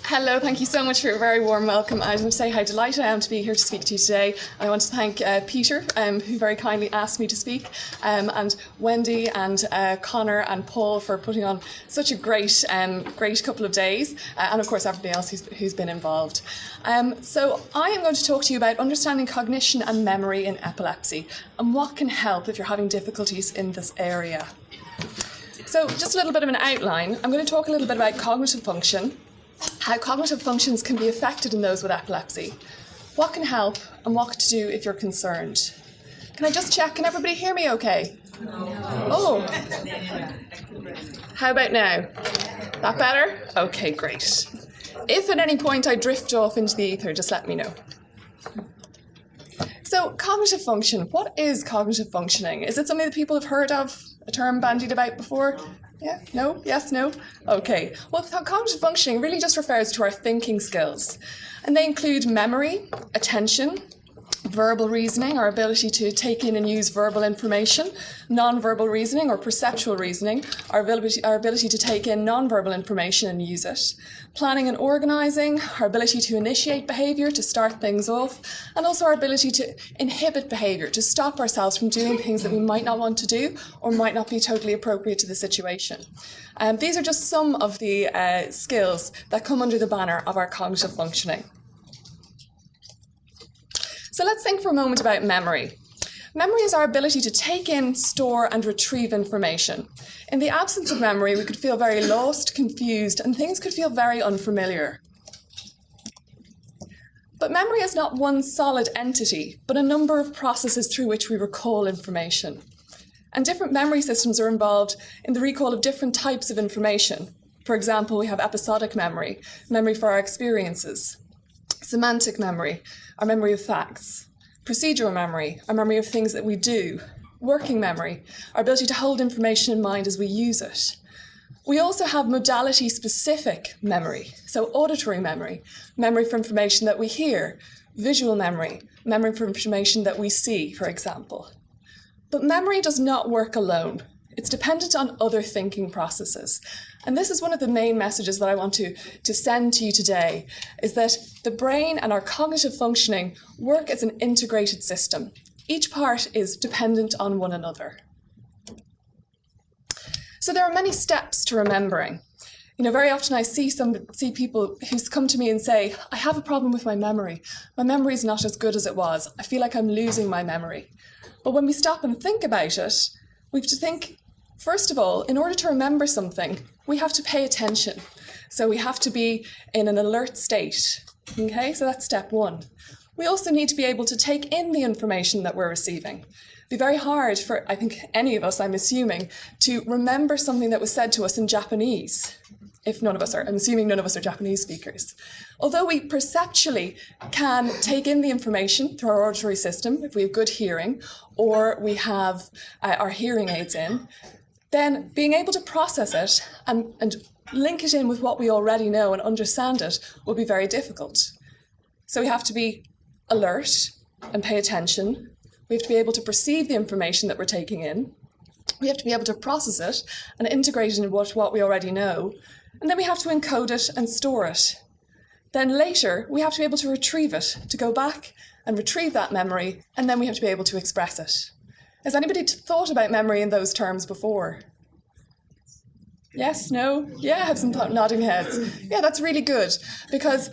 Hello, thank you so much for your very warm welcome. I want to say how delighted I am to be here to speak to you today. I want to thank Peter, who very kindly asked me to speak, and Wendy and Connor and Paul for putting on such a great couple of days, and of course everybody else who's been involved. So I am going to talk to you about understanding cognition and memory in epilepsy, and what can help if you're having difficulties in this area. So just a little bit of an outline. I'm going to talk a little bit about cognitive function, how cognitive functions can be affected in those with epilepsy, what can help, and what to do if you're concerned. Can I just check, can everybody hear me okay? Oh, how about now? That better? Okay, great. If at any point I drift off into the ether, just let me know. So cognitive function, what is cognitive functioning? Is it something that people have heard of, a term bandied about before? Yeah? No? Yes? No? Okay. Well, cognitive functioning really just refers to our thinking skills. And they include memory, attention, verbal reasoning, our ability to take in and use verbal information, non-verbal reasoning or perceptual reasoning, our ability to take in non-verbal information and use it, planning and organising, our ability to initiate behaviour, to start things off, and also our ability to inhibit behaviour, to stop ourselves from doing things that we might not want to do or might not be totally appropriate to the situation. These are just some of the skills that come under the banner of our cognitive functioning. So let's think for a moment about memory. Memory is our ability to take in, store, and retrieve information. In the absence of memory, we could feel very lost, confused, and things could feel very unfamiliar. But memory is not one solid entity, but a number of processes through which we recall information. And different memory systems are involved in the recall of different types of information. For example, we have episodic memory, memory for our experiences; semantic memory, our memory of facts; procedural memory, our memory of things that we do; working memory, our ability to hold information in mind as we use it. We also have modality-specific memory, so auditory memory, memory for information that we hear; visual memory, memory for information that we see, for example. But memory does not work alone. It's dependent on other thinking processes. And this is one of the main messages that I want to send to you today, is that the brain and our cognitive functioning work as an integrated system. Each part is dependent on one another. So there are many steps to remembering. Very often I see people who come to me and say, I have a problem with my memory. My memory is not as good as it was. I feel like I'm losing my memory. But when we stop and think about it, we have to think, first of all, in order to remember something, we have to pay attention. So we have to be in an alert state. Okay, so that's step one. We also need to be able to take in the information that we're receiving. It'd be very hard for, I think, any of us, I'm assuming, to remember something that was said to us in Japanese. I'm assuming none of us are Japanese speakers. Although we perceptually can take in the information through our auditory system, if we have good hearing, or we have our hearing aids in, then being able to process it and link it in with what we already know and understand it will be very difficult. So we have to be alert and pay attention. We have to be able to perceive the information that we're taking in. We have to be able to process it and integrate it in what we already know. And then we have to encode it and store it. Then later, we have to be able to retrieve it, to go back and retrieve that memory, and then we have to be able to express it. Has anybody thought about memory in those terms before? Yes? No? Yeah, I have some nodding heads. Yeah, that's really good, because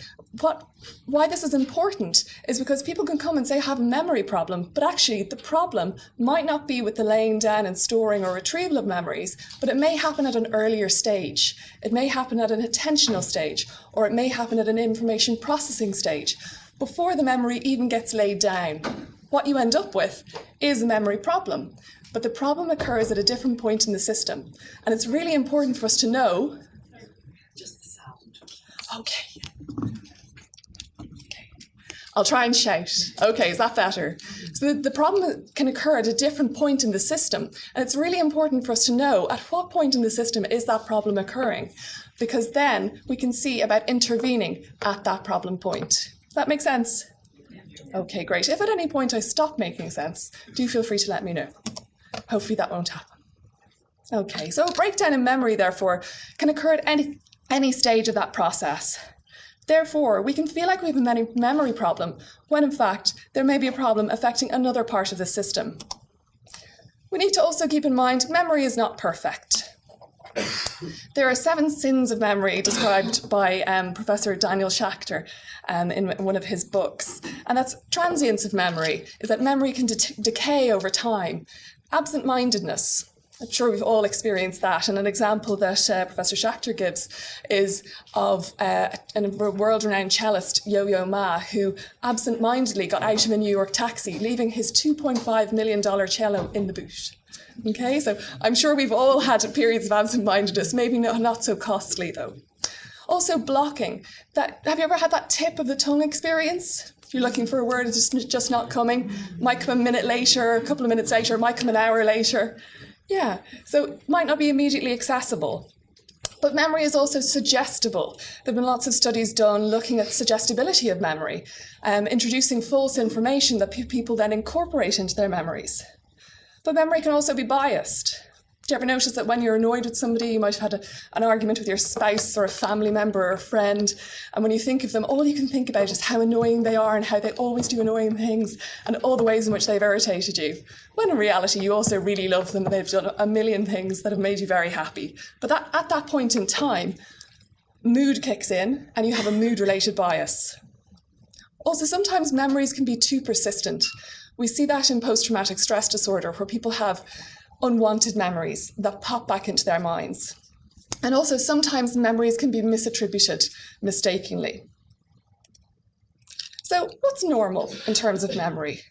why this is important is because people can come and say, I have a memory problem, but actually the problem might not be with the laying down and storing or retrieval of memories, but it may happen at an earlier stage. It may happen at an attentional stage, or it may happen at an information processing stage, before the memory even gets laid down. What you end up with is a memory problem, but the problem occurs at a different point in the system. And it's really important for us to know. Just the sound. Okay. I'll try and shout. Okay, is that better? So the problem can occur at a different point in the system, and it's really important for us to know at what point in the system is that problem occurring, because then we can see about intervening at that problem point. Does that make sense? Okay, great. If at any point I stop making sense, do feel free to let me know. Hopefully that won't happen. Okay, so a breakdown in memory, therefore, can occur at any stage of that process. Therefore, we can feel like we have a memory problem, when in fact, there may be a problem affecting another part of the system. We need to also keep in mind, memory is not perfect. There are 7 sins of memory described by Professor Daniel Schachter in one of his books. And that's transience of memory, is that memory can decay over time. Absent-mindedness, I'm sure we've all experienced that. And an example that Professor Schachter gives is of a world-renowned cellist, Yo-Yo Ma, who absent-mindedly got out of a New York taxi, leaving his $2.5 million cello in the boot. Okay, so I'm sure we've all had periods of absent-mindedness, maybe not so costly though. Also blocking. Have you ever had that tip of the tongue experience? If you're looking for a word, it's just not coming. Might come a minute later, a couple of minutes later, might come an hour later. Yeah, so it might not be immediately accessible. But memory is also suggestible. There have been lots of studies done looking at suggestibility of memory, introducing false information that people then incorporate into their memories. But memory can also be biased. Do you ever notice that when you're annoyed with somebody, you might have had an argument with your spouse or a family member or a friend, and when you think of them, all you can think about is how annoying they are and how they always do annoying things and all the ways in which they've irritated you. When in reality, you also really love them and they've done a million things that have made you very happy. But at that point in time, mood kicks in and you have a mood-related bias. Also, sometimes memories can be too persistent. We see that in post-traumatic stress disorder, where people have unwanted memories that pop back into their minds. And also sometimes memories can be misattributed mistakenly. So what's normal in terms of memory?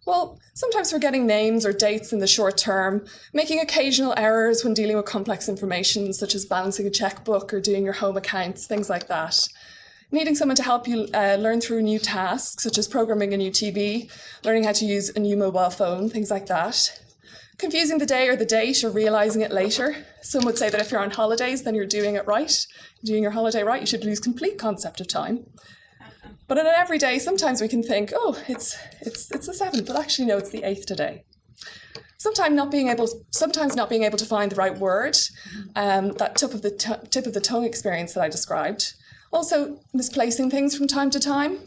Well, sometimes forgetting names or dates in the short term, making occasional errors when dealing with complex information, such as balancing a checkbook or doing your home accounts, things like that. Needing someone to help you learn through new tasks, such as programming a new TV, learning how to use a new mobile phone, things like that. Confusing the day or the date or realising it later. Some would say that if you're on holidays, then you're doing it right. Doing your holiday right, you should lose complete concept of time. But in an everyday, sometimes we can think, oh, it's the 7th, but actually no, it's the 8th today. Sometimes not being able to find the right word, that tip of the tongue experience that I described. Also misplacing things from time to time,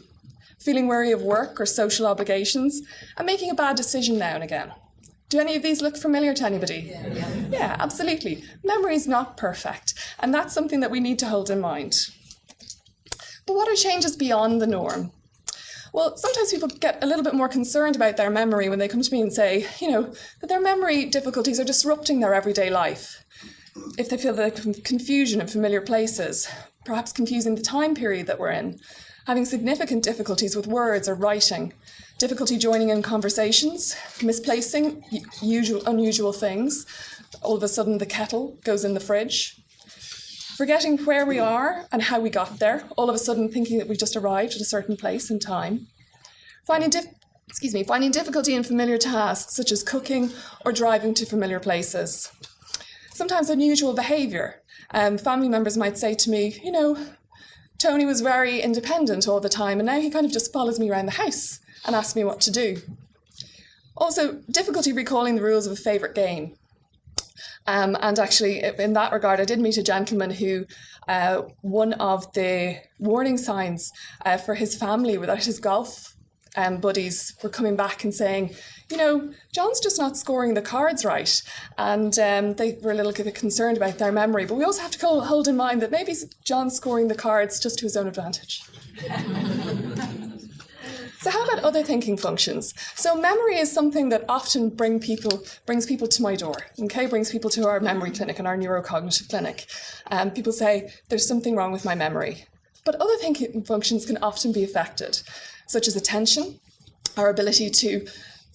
feeling wary of work or social obligations, and making a bad decision now and again. Do any of these look familiar to anybody? Yeah, absolutely. Memory is not perfect, and that's something that we need to hold in mind. But what are changes beyond the norm? Well, sometimes people get a little bit more concerned about their memory when they come to me and say, that their memory difficulties are disrupting their everyday life. If they feel the confusion in familiar places, perhaps confusing the time period that we're in, having significant difficulties with words or writing, difficulty joining in conversations, misplacing unusual things, all of a sudden the kettle goes in the fridge, forgetting where we are and how we got there, all of a sudden thinking that we've just arrived at a certain place and time, finding difficulty in familiar tasks such as cooking or driving to familiar places. Sometimes unusual behaviour. Family members might say to me, Tony was very independent all the time and now he kind of just follows me around the house and asks me what to do. Also, difficulty recalling the rules of a favourite game. And actually, in that regard, I did meet a gentleman who, one of the warning signs for his family were that his golf buddies were coming back and saying, John's just not scoring the cards right. And they were a little bit concerned about their memory. But we also have to hold in mind that maybe John's scoring the cards just to his own advantage. So how about other thinking functions? So memory is something that often brings people to my door, brings people to our memory clinic and our neurocognitive clinic. People say, there's something wrong with my memory. But other thinking functions can often be affected, such as attention, our ability to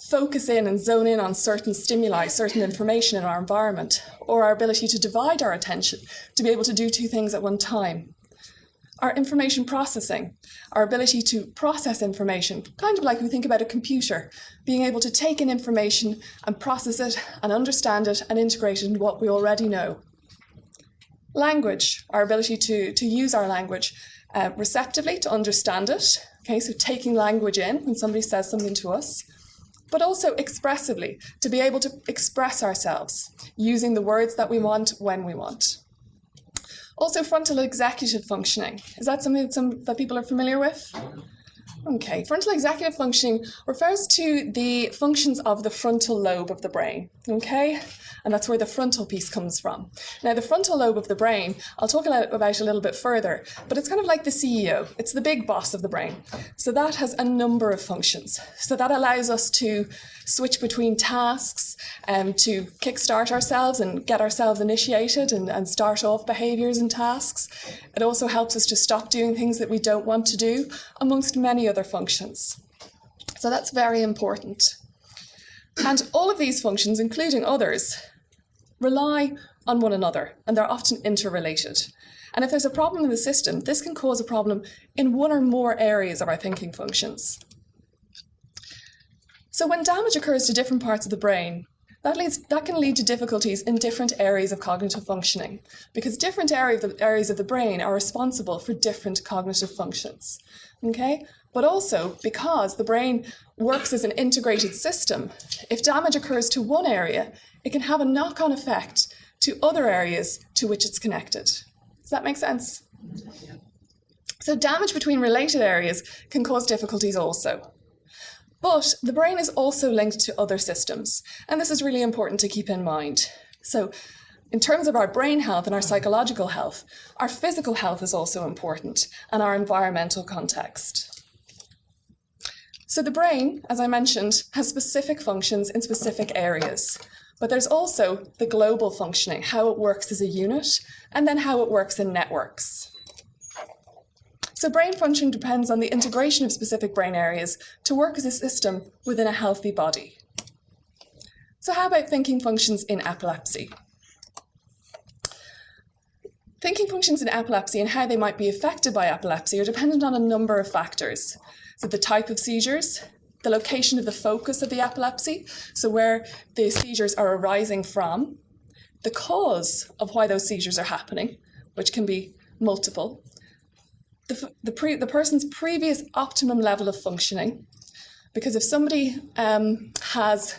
focus in and zone in on certain stimuli, certain information in our environment, or our ability to divide our attention, to be able to do 2 things at one time. Our information processing, our ability to process information, kind of like we think about a computer, being able to take in information and process it and understand it and integrate it into what we already know. Language, our ability to use our language receptively, to understand it, so taking language in when somebody says something to us, but also expressively, to be able to express ourselves, using the words that we want when we want. Also, frontal executive functioning. Is that something that people are familiar with? Okay, frontal executive functioning refers to the functions of the frontal lobe of the brain, okay? And that's where the frontal piece comes from. Now, the frontal lobe of the brain, I'll talk about a little bit further, but it's kind of like the CEO. It's the big boss of the brain. So that has a number of functions. So that allows us to switch between tasks, to kickstart ourselves and get ourselves initiated and start off behaviours and tasks. It also helps us to stop doing things that we don't want to do, amongst many other functions. So that's very important. And all of these functions, including others, rely on one another, and they're often interrelated. And if there's a problem in the system, this can cause a problem in one or more areas of our thinking functions. So when damage occurs to different parts of the brain, that can lead to difficulties in different areas of cognitive functioning, because different areas of the brain are responsible for different cognitive functions. Okay? But also, because the brain works as an integrated system, if damage occurs to one area, it can have a knock-on effect to other areas to which it's connected. Does that make sense? So damage between related areas can cause difficulties also. But the brain is also linked to other systems, and this is really important to keep in mind. So in terms of our brain health and our psychological health, our physical health is also important, and our environmental context. So the brain, as I mentioned, has specific functions in specific areas, but there's also the global functioning, how it works as a unit, and then how it works in networks. So brain function depends on the integration of specific brain areas to work as a system within a healthy body. So how about thinking functions in epilepsy? Thinking functions in epilepsy and how they might be affected by epilepsy are dependent on a number of factors. So the type of seizures, the location of the focus of the epilepsy, so where the seizures are arising from, the cause of why those seizures are happening, which can be multiple, the person's previous optimum level of functioning, because if somebody has,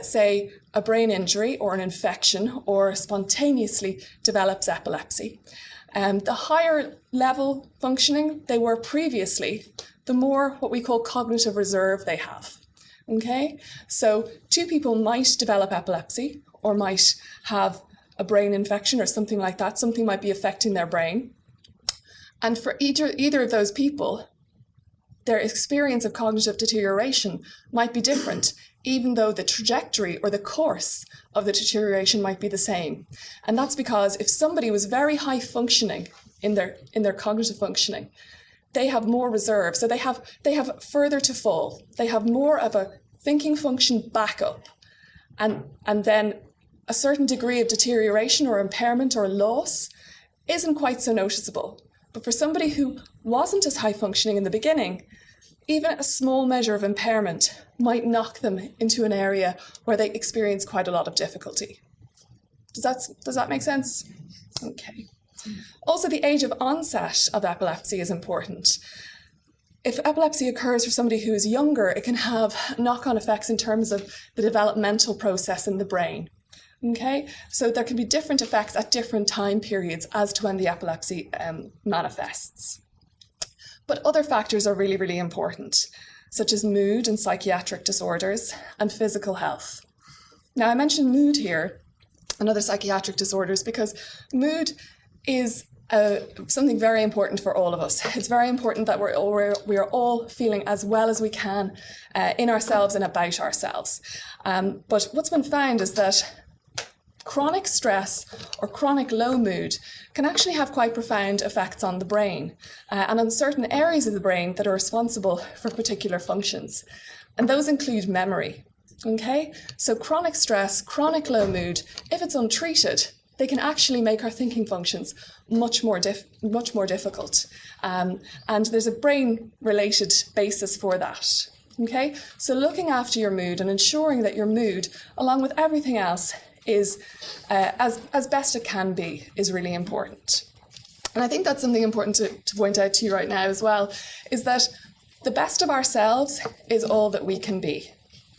say, a brain injury or an infection or spontaneously develops epilepsy, the higher level functioning they were previously, the more what we call cognitive reserve they have. Okay? So two people might develop epilepsy or might have a brain infection or something like that. Something might be affecting their brain. And for either of those people, their experience of cognitive deterioration might be different, even though the trajectory or the course of the deterioration might be the same. And that's because if somebody was very high functioning in their cognitive functioning, they have more reserve. So they have further to fall. They have more of a thinking function backup. And then a certain degree of deterioration or impairment or loss isn't quite so noticeable. But for somebody who wasn't as high functioning in the beginning, even a small measure of impairment might knock them into an area where they experience quite a lot of difficulty. Does that make sense? Okay. Also, the age of onset of epilepsy is important. If epilepsy occurs for somebody who is younger, it can have knock-on effects in terms of the developmental process in the brain. Okay, so there can be different effects at different time periods as to when the epilepsy manifests. But other factors are really, really important, such as mood and psychiatric disorders and physical health. Now, I mentioned mood here and other psychiatric disorders because mood is something very important for all of us. It's very important that we are all feeling as well as we can in ourselves and about ourselves. But what's been found is that chronic stress or chronic low mood can actually have quite profound effects on the brain and on certain areas of the brain that are responsible for particular functions. And those include memory. Okay? So chronic stress, chronic low mood, if it's untreated, they can actually make our thinking functions much more difficult. And there's a brain-related basis for that. Okay? So looking after your mood and ensuring that your mood, along with everything else, is as best it can be is really important. And I think that's something important to point out to you right now as well, is that the best of ourselves is all that we can be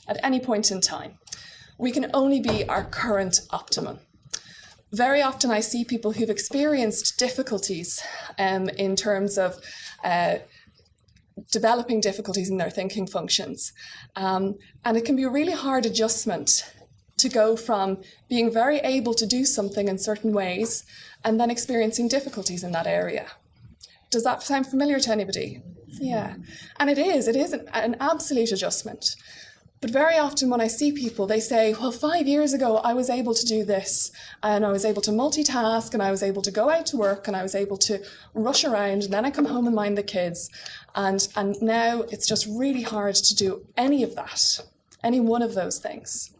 at any point in time. We can only be our current optimum. very often I see people who've experienced difficulties in terms of developing difficulties in their thinking functions. And it can be a really hard adjustment to go from being very able to do something in certain ways and then experiencing difficulties in that area. Does that sound familiar to anybody? Yeah. And it is an absolute adjustment. But very often when I see people, they say, well, 5 years ago, I was able to do this, and I was able to multitask, and I was able to go out to work, and I was able to rush around, and then I come home and mind the kids. And now it's just really hard to do any of that, any one of those things.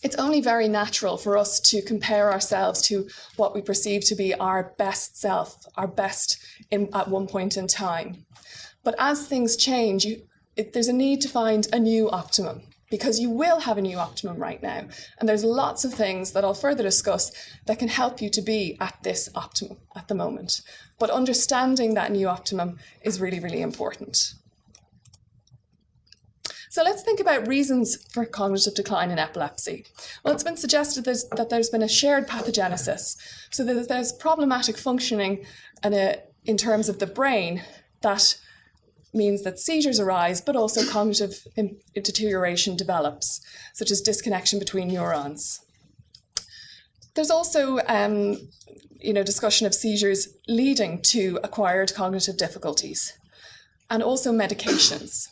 It's only very natural for us to compare ourselves to what we perceive to be our best self, our best at one point in time. But as things change, there's a need to find a new optimum, because you will have a new optimum right now. And there's lots of things that I'll further discuss that can help you to be at this optimum at the moment. But understanding that new optimum is really, really important. So let's think about reasons for cognitive decline in epilepsy. Well, it's been suggested that there's been a shared pathogenesis. So there's problematic functioning in terms of the brain that means that seizures arise, but also cognitive deterioration develops, such as disconnection between neurons. There's also discussion of seizures leading to acquired cognitive difficulties, and also medications.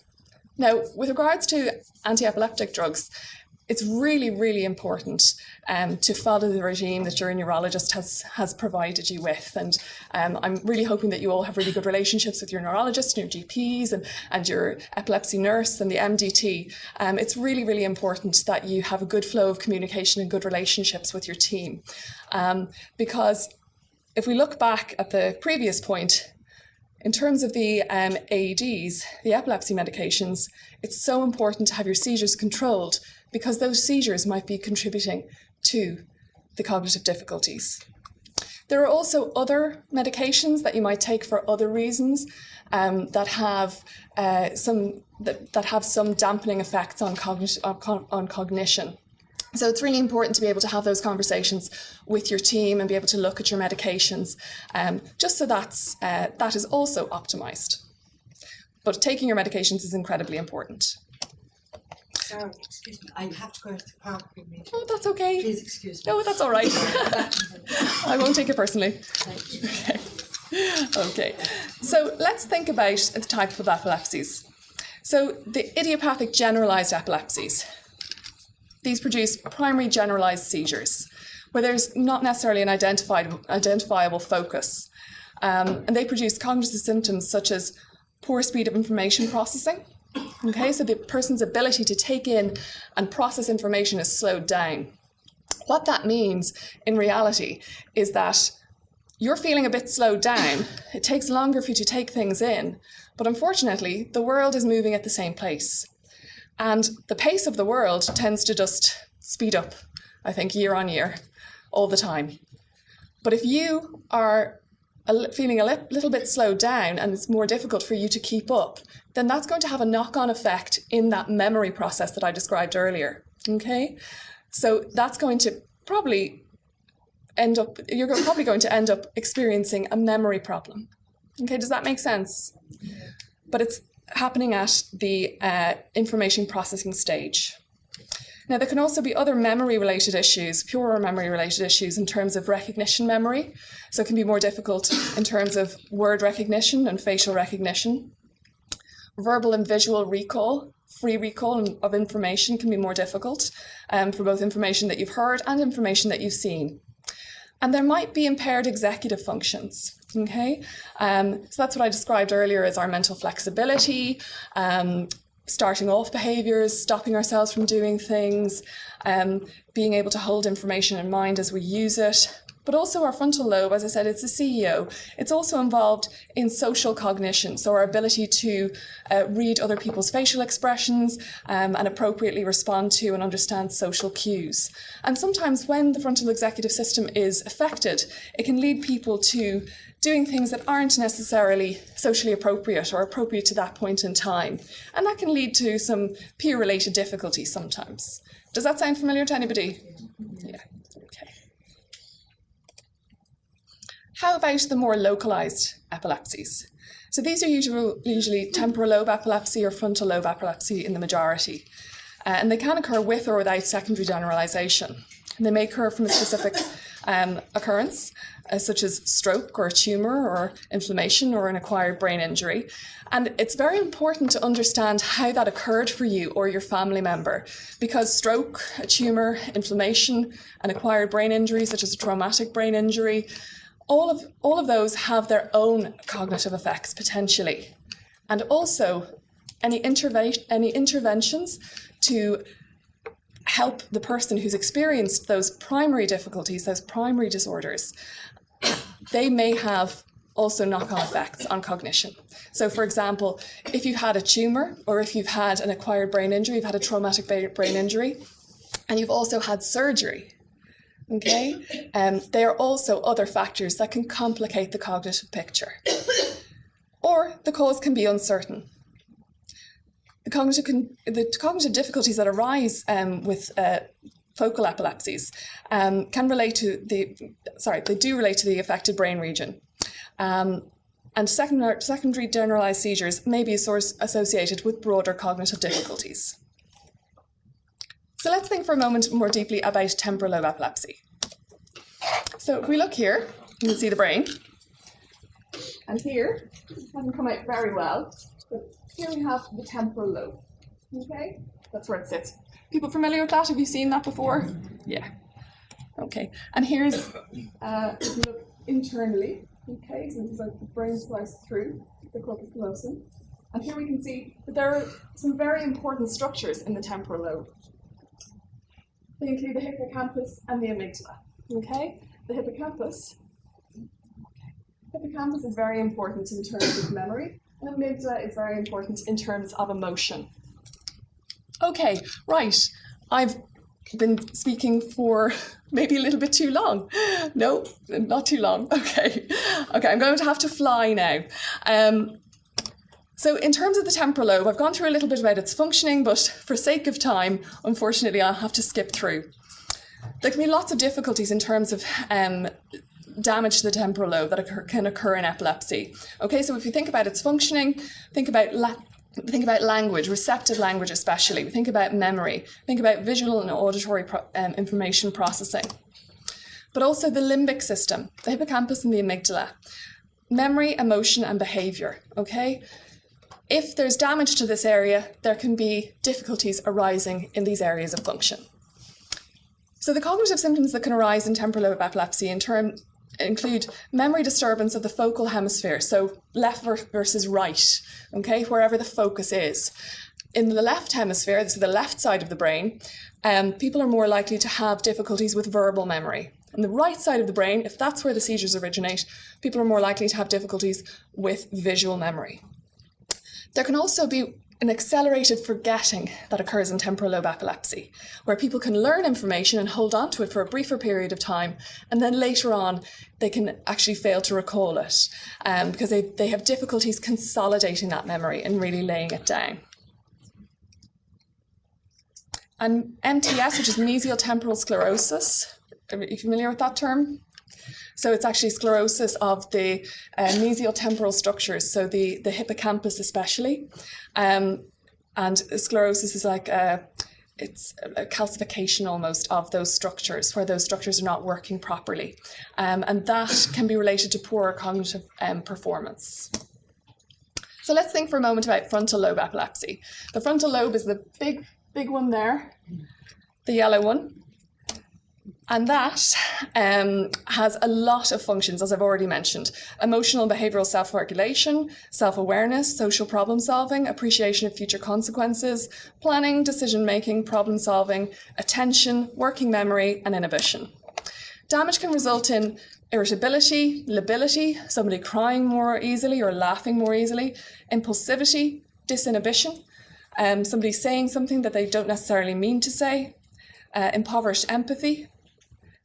Now, with regards to anti-epileptic drugs, it's really, really important to follow the regime that your neurologist has provided you with. And I'm really hoping that you all have really good relationships with your neurologist and your GPs and your epilepsy nurse and the MDT. It's really, really important that you have a good flow of communication and good relationships with your team. Because if we look back at the previous point, in terms of the AEDs, the epilepsy medications, it's so important to have your seizures controlled, because those seizures might be contributing to the cognitive difficulties. There are also other medications that you might take for other reasons that have some dampening effects on cognition. So it's really important to be able to have those conversations with your team and be able to look at your medications, just so that is also optimized. But taking your medications is incredibly important. Sorry, excuse me. I have to go to the park with me. Oh, that's okay. Please excuse me. No, that's all right. I won't take it personally. Thank you. Okay. So let's think about the type of epilepsies. So the idiopathic generalized epilepsies. These produce primary generalized seizures, where there's not necessarily an identifiable focus. And they produce cognitive symptoms such as poor speed of information processing. Okay, so the person's ability to take in and process information is slowed down. What that means in reality is that you're feeling a bit slowed down. It takes longer for you to take things in, but unfortunately, the world is moving at the same pace. And the pace of the world tends to just speed up, I think, year on year, all the time. But if you are feeling a little bit slowed down and it's more difficult for you to keep up, then that's going to have a knock-on effect in that memory process that I described earlier, okay? So that's going to probably you're probably going to end up experiencing a memory problem. Okay, does that make sense? But it's happening at the information processing stage. Now, there can also be other memory-related issues, pure memory-related issues in terms of recognition memory. So it can be more difficult in terms of word recognition and facial recognition. Verbal and visual recall, free recall of information can be more difficult for both information that you've heard and information that you've seen. And there might be impaired executive functions. Okay, so that's what I described earlier as our mental flexibility, starting off behaviours, stopping ourselves from doing things, being able to hold information in mind as we use it. But also our frontal lobe, as I said, it's the CEO. It's also involved in social cognition, so our ability to read other people's facial expressions and appropriately respond to and understand social cues. And sometimes when the frontal executive system is affected, it can lead people to doing things that aren't necessarily socially appropriate or appropriate to that point in time. And that can lead to some peer-related difficulties sometimes. Does that sound familiar to anybody? Yeah. Okay. How about the more localized epilepsies? So these are usually temporal lobe epilepsy or frontal lobe epilepsy in the majority. And they can occur with or without secondary generalization. And they may occur from a specific occurrence, such as stroke or a tumour or inflammation or an acquired brain injury. And it's very important to understand how that occurred for you or your family member, because stroke, a tumour, inflammation, an acquired brain injury, such as a traumatic brain injury, all of those have their own cognitive effects potentially. And also any interventions to help the person who's experienced those primary difficulties, those primary disorders, they may have also knock-on effects on cognition. So for example, if you've had a tumour or if you've had an acquired brain injury, you've had a traumatic brain injury, and you've also had surgery, okay? There are also other factors that can complicate the cognitive picture. Or the cause can be uncertain. The cognitive difficulties that arise with focal epilepsies can relate to they do relate to the affected brain region. And secondary generalized seizures may be associated with broader cognitive difficulties. So let's think for a moment more deeply about temporal lobe epilepsy. So if we look here, you can see the brain. And here, it hasn't come out very well, but here we have the temporal lobe. Okay, that's where it sits. People familiar with that? Have you seen that before? Yeah. Okay, and here's, if you look internally, okay, so this is like the brain sliced through the corpus callosum. And here we can see that there are some very important structures in the temporal lobe. They include the hippocampus and the amygdala. Okay, the hippocampus is very important in terms of memory, and amygdala is very important in terms of emotion. Okay, right. I've been speaking for maybe a little bit too long. No, not too long. Okay, I'm going to have to fly now. So in terms of the temporal lobe, I've gone through a little bit about its functioning, but for sake of time, unfortunately, I'll have to skip through. There can be lots of difficulties in terms of damage to the temporal lobe that can occur in epilepsy. Okay, so if you think about its functioning, think about language, receptive language especially. We think about memory, think about visual and auditory information processing. But also the limbic system, the hippocampus and the amygdala. Memory, emotion and behaviour, okay? If there's damage to this area, there can be difficulties arising in these areas of function. So the cognitive symptoms that can arise in temporal lobe epilepsy include memory disturbance of the focal hemisphere, so left versus right, okay, wherever the focus is. In the left hemisphere, so the left side of the brain, people are more likely to have difficulties with verbal memory. On the right side of the brain, if that's where the seizures originate, people are more likely to have difficulties with visual memory. There can also be an accelerated forgetting that occurs in temporal lobe epilepsy, where people can learn information and hold on to it for a briefer period of time, and then later on they can actually fail to recall it because they have difficulties consolidating that memory and really laying it down. And MTS, which is mesial temporal sclerosis, are you familiar with that term? So it's actually sclerosis of the mesial temporal structures, so the hippocampus especially. And sclerosis is like it's a calcification almost of those structures, where those structures are not working properly. And that can be related to poorer cognitive performance. So let's think for a moment about frontal lobe epilepsy. The frontal lobe is the big one there, the yellow one. And that has a lot of functions, as I've already mentioned. Emotional and behavioural self-regulation, self-awareness, social problem solving, appreciation of future consequences, planning, decision-making, problem solving, attention, working memory, and inhibition. Damage can result in irritability, lability, somebody crying more easily or laughing more easily, impulsivity, disinhibition, somebody saying something that they don't necessarily mean to say, impoverished empathy,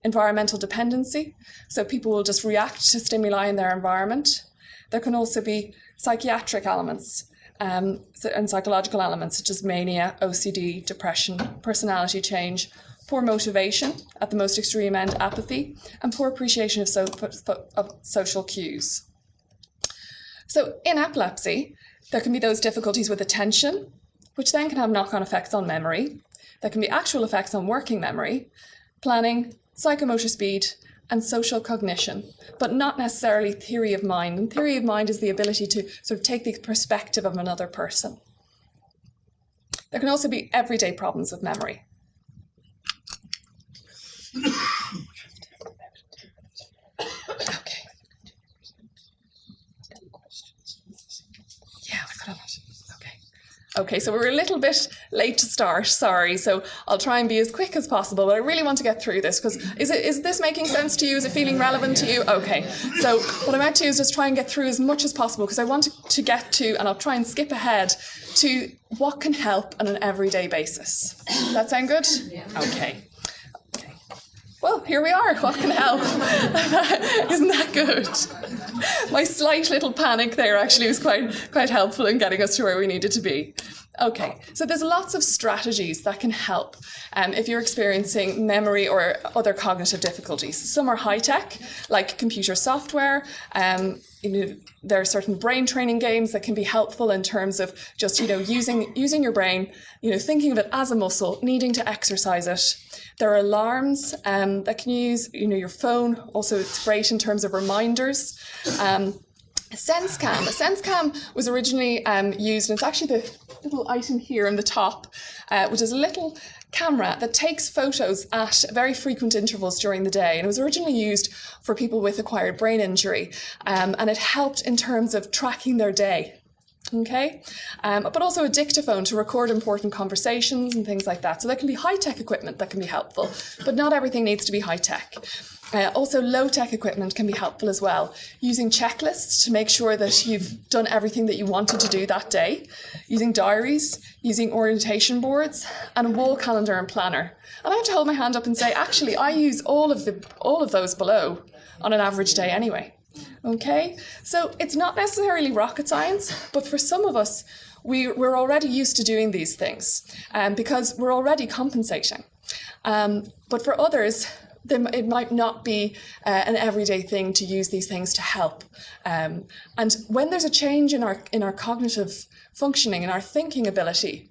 environmental dependency, so people will just react to stimuli in their environment. There can also be psychiatric elements and psychological elements such as mania, OCD, depression, personality change, poor motivation, at the most extreme end, apathy, and poor appreciation of social cues. So in epilepsy, there can be those difficulties with attention, which then can have knock-on effects on memory. There can be actual effects on working memory, planning, psychomotor speed, and social cognition, but not necessarily theory of mind. And theory of mind is the ability to sort of take the perspective of another person. There can also be everyday problems with memory. Okay. Yeah, I've got it. Okay, so we're a little bit late to start, sorry, so I'll try and be as quick as possible, but I really want to get through this, because is this making sense to you? Is it feeling relevant to you? Okay, so what I'm about to do is just try and get through as much as possible, because I want to get to, and I'll try and skip ahead, to what can help on an everyday basis. Does that sound good? Yeah. Okay. Well, here we are. What can help? Isn't that good? My slight little panic there actually was quite helpful in getting us to where we needed to be. Okay, so there's lots of strategies that can help if you're experiencing memory or other cognitive difficulties. Some are high-tech, like computer software. There are certain brain training games that can be helpful in terms of just, using your brain, thinking of it as a muscle, needing to exercise it. There are alarms that can use, your phone. Also, it's great in terms of reminders. A sense cam was originally used, and it's actually the little item here on the top, which is a little camera that takes photos at very frequent intervals during the day. And it was originally used for people with acquired brain injury, and it helped in terms of tracking their day. Okay, but also a dictaphone to record important conversations and things like that. So there can be high-tech equipment that can be helpful, but not everything needs to be high-tech. Also, low-tech equipment can be helpful as well. Using checklists to make sure that you've done everything that you wanted to do that day. Using diaries, using orientation boards, and a wall calendar and planner. And I have to hold my hand up and say, actually, I use all of those below on an average day anyway. Okay, so it's not necessarily rocket science, but for some of us, we're already used to doing these things because we're already compensating. But for others, it might not be an everyday thing to use these things to help. And when there's a change in our cognitive functioning, in our thinking ability,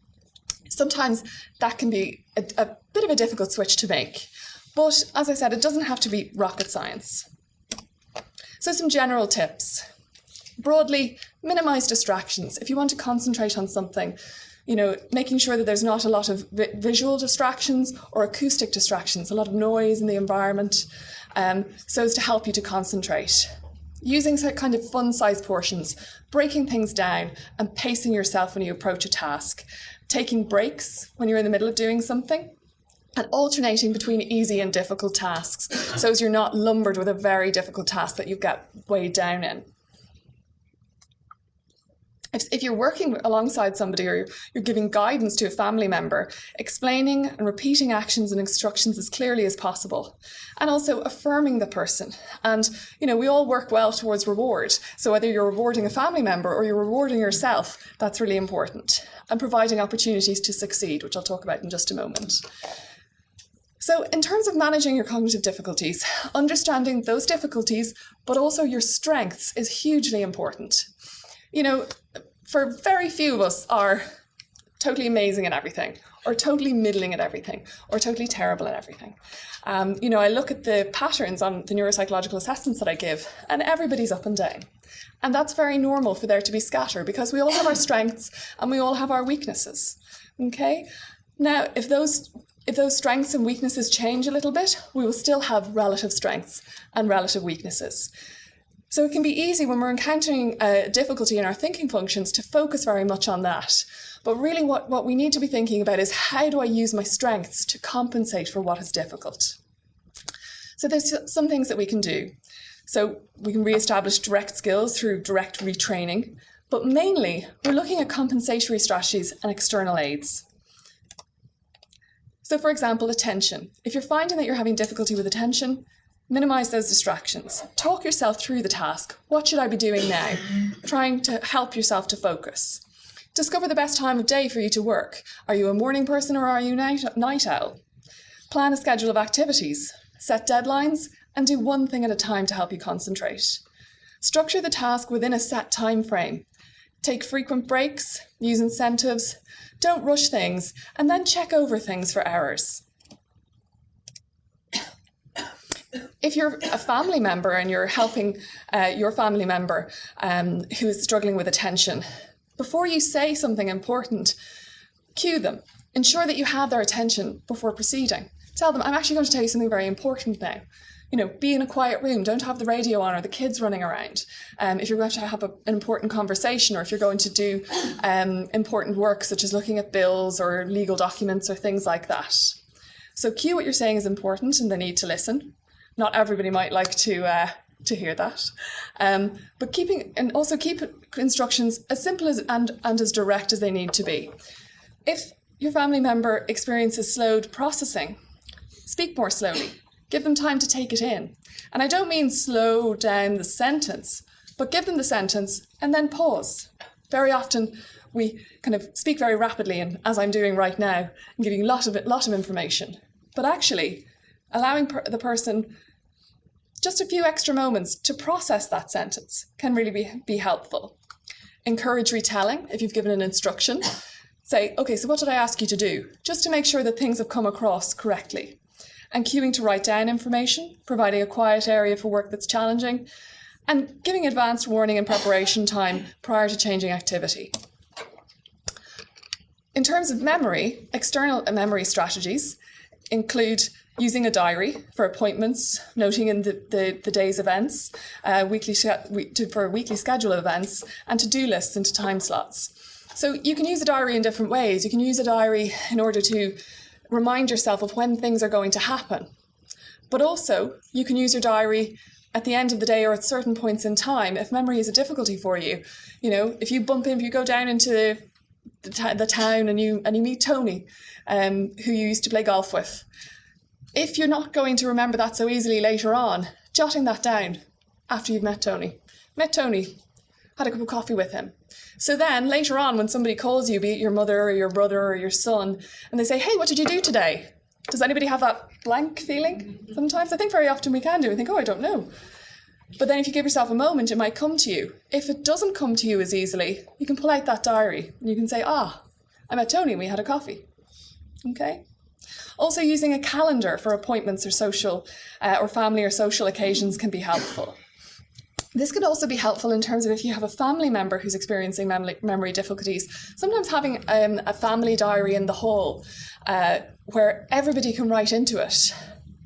sometimes that can be a bit of a difficult switch to make. But as I said, it doesn't have to be rocket science. So some general tips. Broadly, minimize distractions. If you want to concentrate on something, making sure that there's not a lot of visual distractions or acoustic distractions, a lot of noise in the environment, so as to help you to concentrate. Using kind of fun-sized portions, breaking things down and pacing yourself when you approach a task. Taking breaks when you're in the middle of doing something. And alternating between easy and difficult tasks, so as you're not lumbered with a very difficult task that you get weighed down in. If you're working alongside somebody or you're giving guidance to a family member, explaining and repeating actions and instructions as clearly as possible. And also affirming the person. And, we all work well towards reward. So whether you're rewarding a family member or you're rewarding yourself, that's really important. And providing opportunities to succeed, which I'll talk about in just a moment. So in terms of managing your cognitive difficulties, understanding those difficulties, but also your strengths is hugely important. For very few of us are totally amazing at everything, or totally middling at everything, or totally terrible at everything. I look at the patterns on the neuropsychological assessments that I give, and everybody's up and down. And that's very normal for there to be scatter, because we all have our strengths and we all have our weaknesses. Okay? Now, if those strengths and weaknesses change a little bit, we will still have relative strengths and relative weaknesses. So it can be easy when we're encountering a difficulty in our thinking functions to focus very much on that. But really what we need to be thinking about is, how do I use my strengths to compensate for what is difficult? So there's some things that we can do. So we can re-establish direct skills through direct retraining, but mainly we're looking at compensatory strategies and external aids. So for example, attention. If you're finding that you're having difficulty with attention, minimize those distractions. Talk yourself through the task. What should I be doing now? Trying to help yourself to focus. Discover the best time of day for you to work. Are you a morning person or are you a night owl? Plan a schedule of activities, set deadlines, and do one thing at a time to help you concentrate. Structure the task within a set time frame. Take frequent breaks, use incentives, don't rush things, and then check over things for errors. If you're a family member and you're helping your family member who is struggling with attention, before you say something important, cue them. Ensure that you have their attention before proceeding. Tell them, I'm actually going to tell you something very important now. Be in a quiet room. Don't have the radio on or the kids running around. If you're going to have an important conversation, or if you're going to do important work, such as looking at bills or legal documents or things like that. So cue what you're saying is important and they need to listen. Not everybody might like to hear that. But keep instructions as simple and as direct as they need to be. If your family member experiences slowed processing, speak more slowly. Give them time to take it in. And I don't mean slow down the sentence, but give them the sentence and then pause. Very often we kind of speak very rapidly, and as I'm doing right now, I'm giving a lot of information. But actually, allowing the person just a few extra moments to process that sentence can really be helpful. Encourage retelling if you've given an instruction. Say, okay, so what did I ask you to do? Just to make sure that things have come across correctly. And cueing to write down information, providing a quiet area for work that's challenging, and giving advanced warning and preparation time prior to changing activity. In terms of memory, external memory strategies include using a diary for appointments, noting in the day's events, for a weekly schedule of events, and to-do lists into time slots. So you can use a diary in different ways. You can use a diary in order to remind yourself of when things are going to happen. But also, you can use your diary at the end of the day or at certain points in time if memory is a difficulty for you. If you go down into the town and you meet Tony, who you used to play golf with. If you're not going to remember that so easily later on, jotting that down after you've met Tony. Met Tony, had a cup of coffee with him. So then later on when somebody calls you, be it your mother or your brother or your son, and they say, hey, what did you do today? Does anybody have that blank feeling sometimes? I think very often we can do. We think, I don't know. But then if you give yourself a moment, it might come to you. If it doesn't come to you as easily, you can pull out that diary and you can say, I met Tony and we had a coffee. Okay? Also, using a calendar for appointments or social or family or social occasions can be helpful. This could also be helpful in terms of if you have a family member who's experiencing memory difficulties. Sometimes having a family diary in the hall where everybody can write into it.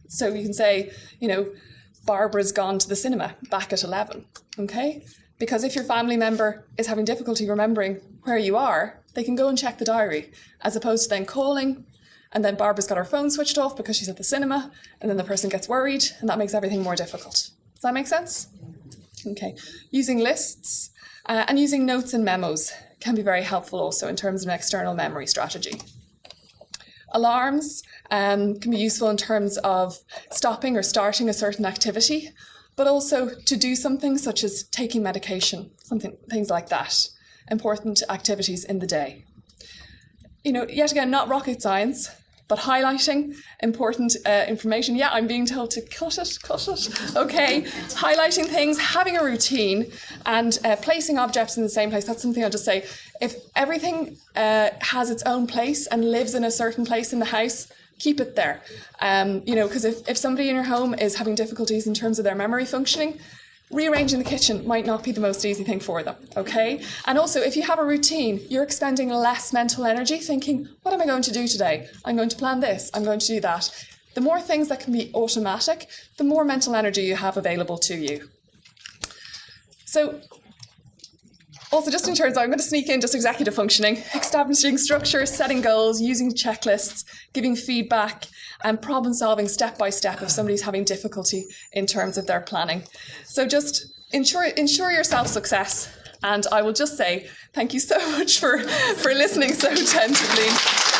So you can say, Barbara's gone to the cinema back at 11, okay? Because if your family member is having difficulty remembering where you are, they can go and check the diary, as opposed to then calling, and then Barbara's got her phone switched off because she's at the cinema, and then the person gets worried, and that makes everything more difficult. Does that make sense? Okay. Using lists and using notes and memos can be very helpful also in terms of an external memory strategy. Alarms can be useful in terms of stopping or starting a certain activity, but also to do something such as taking medication, things like that. Important activities in the day. Yet again, not rocket science, but highlighting important information. Yeah, I'm being told to cut it. Okay, highlighting things, having a routine, and placing objects in the same place. That's something I'll just say. If everything has its own place and lives in a certain place in the house, keep it there. Because if somebody in your home is having difficulties in terms of their memory functioning, rearranging the kitchen might not be the most easy thing for them, okay? And also, if you have a routine, you're expending less mental energy thinking, what am I going to do today? I'm going to plan this, I'm going to do that. The more things that can be automatic, the more mental energy you have available to you. So, also just in terms of, I'm going to sneak in just executive functioning, establishing structure, setting goals, using checklists, giving feedback, and problem solving step by step if somebody's having difficulty in terms of their planning. So just ensure yourself success. And I will just say thank you so much for listening so attentively.